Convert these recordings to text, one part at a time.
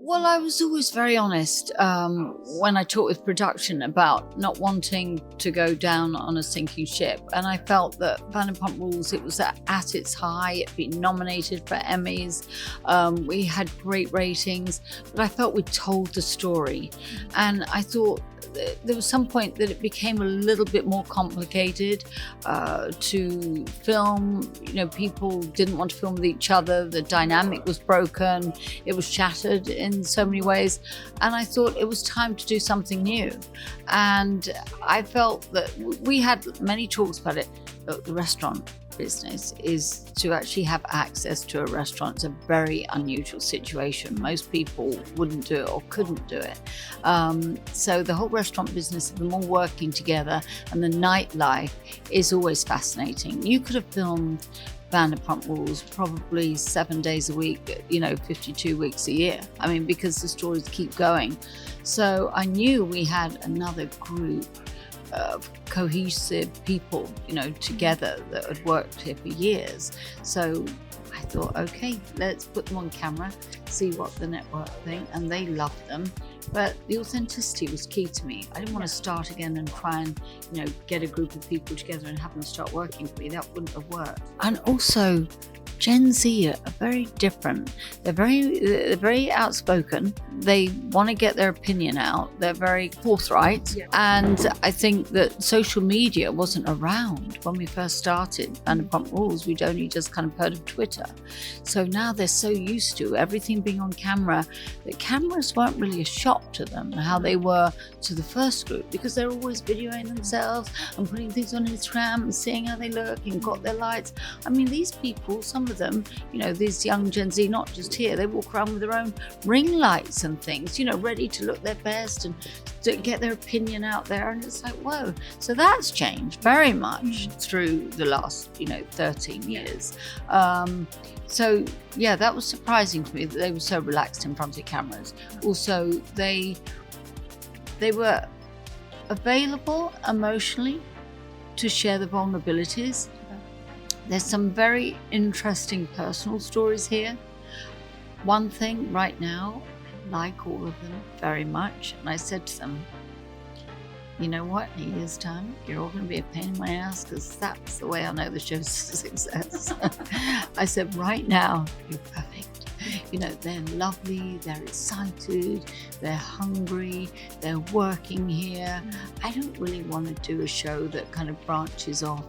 Well, I was always very honest when I talked with production about not wanting to go down on a sinking ship. And I felt that Vanderpump Rules, it was at its high. It'd been nominated for Emmys. We had great ratings, but I felt we told the story. And I thought there was some point that it became a little bit more complicated to film. You know, people didn't want to film with each other. The dynamic was broken. It was shattered in so many ways. And I thought it was time to do something new. And I felt that we had many talks about it. The restaurant business is to actually have access to a restaurant. It's a very unusual situation. Most people wouldn't do it or couldn't do it. So the whole restaurant business of them all working together and the nightlife is always fascinating. You could have filmed Vanderpump Rules probably 7 days a week, 52 weeks a year. I mean, because the stories keep going. So I knew we had another group of cohesive people, together that had worked here for years. So I thought, okay, let's put them on camera, see what the network think, and they loved them. But the authenticity was key to me. I didn't want to start again and try and, get a group of people together and have them start working for me. That wouldn't have worked. And also, Gen Z are very different. They're very outspoken. They want to get their opinion out. They're very forthright. Yeah. And I think that social media wasn't around when we first started Vanderpump Rules. We'd only just kind of heard of Twitter. So now they're so used to everything being on camera that cameras weren't really a shock to them, how they were to the first group, because they're always videoing themselves and putting things on Instagram and seeing how they look and got their lights. I mean, these people, some of them, these young Gen Z, not just here, they walk around with their own ring lights and things, ready to look their best and to get their opinion out there. And it's like, whoa. So that's changed very much through the last, 13 years. So yeah, that was surprising to me that they were so relaxed in front of cameras. Also, they were available emotionally to share the vulnerabilities. There's some very interesting personal stories here. One thing right now, I like all of them very much. And I said to them, you know what, in a year's time, you're all going to be a pain in my ass, because that's the way I know the show's a success. I said, right now, you're perfect. They're lovely, they're excited, they're hungry, they're working here. I don't really want to do a show that kind of branches off.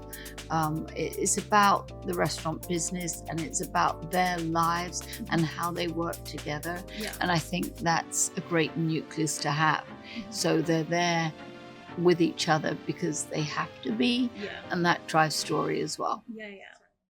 It's about the restaurant business and it's about their lives and how they work together. Yeah. And I think that's a great nucleus to have. So they're there with each other because they have to be, and that drives story as well. Yeah.